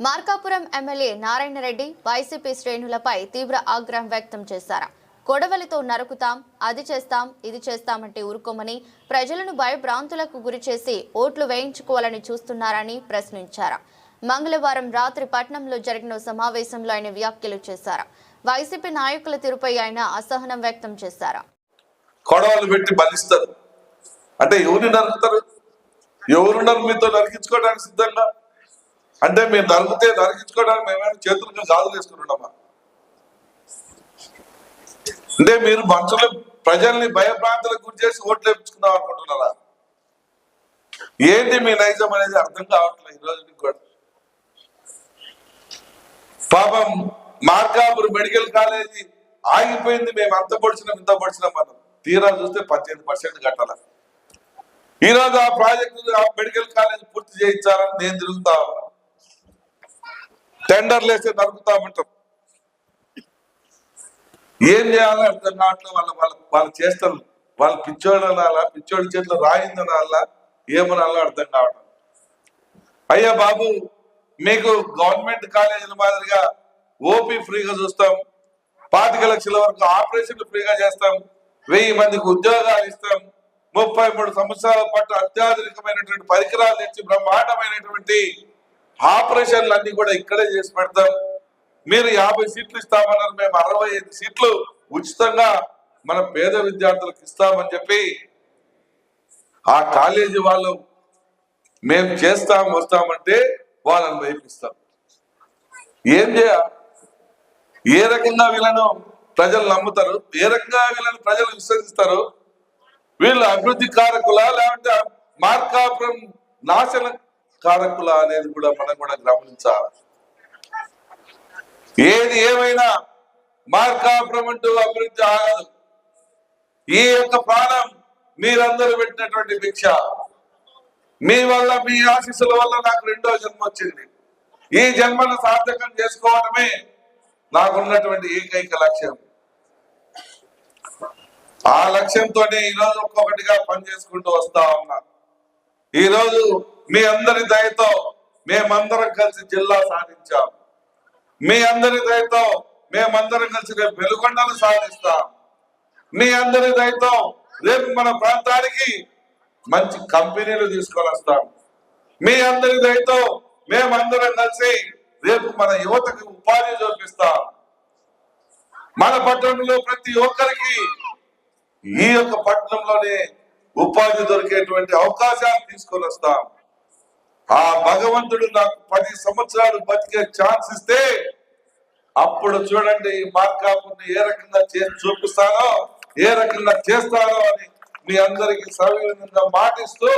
Markapuram MLA Narayana Reddy YCP శ్రేణులపై తీవ్ర ఆగ్రహం వ్యక్తం చేశారు. కొడవలితో నరుకుతాం, అది చేస్తాం, ఇది చేస్తామంటే ఊరుకోమని ప్రజలను భయభ్రాంతులకు గురిచేసి ఓట్లు వేయించుకోవాలని చూస్తున్నారని ప్రశ్నించారు. మంగళవారం రాత్రి పట్నంలో జరిగిన సమావేశంలో ఆయన వ్యాఖ్యలు చేశారు. వైసీపీ నాయకుల తీరుపై ఆయన అసహనం వ్యక్తం చేశారు. కొడవలు పెట్టి బలిస్తారు అంటే ఎవరిని నరుకుతారు? ఎవరున్నారు మీతో నరికించుకోవడానికి సిద్ధంగా? అంటే మీరు నరికితే నరికించుకోవడానికి మేమైనా చేతులకు గాజులు వేసుకుంటున్నామా? అంటే మీరు మనుషులు ప్రజల్ని భయభ్రాంతులకు గురి చేసి ఓట్లు వేయించుకుందాం అనుకుంటున్నారా? ఏంటి మీ నైజం అనేది అర్థం కావట్లేదు ఈ రోజు కూడా. పాపం మార్కాపురం మెడికల్ కాలేజీ ఆగిపోయింది. మేము అంత పొడిచినాం ఇంత పొడిచినాం మనం. తీరా చూస్తే 18% కట్టాల. ఈ రోజు ఆ ప్రాజెక్టు ఆ మెడికల్ కాలేజ్ పూర్తి చేయించాలని నేను తిరుగుతా ఉన్నా. టెండర్లు వేస్తే నరుకుతామంటాం. ఏం చేయాలో అర్థం కావట్లేదు. వాళ్ళు చేస్తారు. వాళ్ళు పిచ్చోడు అనాలా, పిచ్చోడి చేతిలో రాయిందనాలా, ఏమనాలో అర్థం కావట్లేదు. అయ్యా బాబు, మీకు గవర్నమెంట్ కాలేజీల మాదిరిగా ఓపీ ఫ్రీగా చూస్తాం, 25 లక్షల వరకు ఆపరేషన్లు ఫ్రీగా చేస్తాం, 1000 మందికి ఉద్యోగాలు ఇస్తాం, 33 సంవత్సరాల పాటు అత్యాధునికమైనటువంటి పరికరాలు తెచ్చి బ్రహ్మాండమైనటువంటి ఆపరేషన్లు అన్ని కూడా ఇక్కడే చేసి పెడతాం. మీరు 50 సీట్లు ఇస్తామన్నారు, మేము 65 సీట్లు ఉచితంగా మన పేద విద్యార్థులకు ఇస్తామని చెప్పి ఆ కాలేజీ వాళ్ళు మేము చేస్తాం వస్తామంటే వాళ్ళని వైపిస్తాం. ఏం చేయాలి? ఏ రకంగా వీళ్ళను ప్రజలు నమ్ముతారు? ఏ రకంగా వీళ్ళని ప్రజలు విశ్వసిస్తారు? వీళ్ళు అభివృద్ధి కారకులా లేదంటే మార్కాపురం నాశన కారకులా అనేది కూడా మనం కూడా గమనించాలి. ఏది ఏమైనా మార్కాపురం అంటూ అభివృద్ధి ఆగదు. ఈ యొక్క ప్రాణం మీరందరూ పెట్టినటువంటి భిక్ష. మీ వల్ల, మీ ఆశీస్సుల వల్ల నాకు 2వ జన్మ వచ్చింది. ఈ జన్మను సార్థకం చేసుకోవడమే నాకున్నటువంటి ఏకైక లక్ష్యం. ఆ లక్ష్యంతోనే ఈరోజు ఒక్కొక్కటిగా పనిచేసుకుంటూ వస్తా ఉన్నా. ఈరోజు మీ అందరి దయతో మేమందరం కలిసి జిల్లా సాధించాం. మీ అందరి దయతో మేమందరం కలిసి రేపు వెలుగొండను సాధిస్తాం. మీ అందరి దయతో రేపు మన ప్రాంతానికి మంచి కంపెనీలు తీసుకొని వస్తాం. మీ అందరి దయతో మేమందరం కలిసి రేపు మన యువతకు ఉపాధి చూపిస్తాం. మన పట్టణంలో ప్రతి ఒక్కరికి ఈ యొక్క పట్టణంలోనే ఉపాధి దొరికేటువంటి అవకాశాలు తీసుకొని వస్తాం. ఆ భగవంతుడు నాకు 10 సంవత్సరాలు బతికే ఛాన్స్ ఇస్తే అప్పుడు చూడండి ఈ మార్కాపుని ఏ రకంగా చేసి చూపిస్తానో, ఏ రకంగా చేస్తానో అని మీ అందరికి సవినయంగా మాటిస్తూ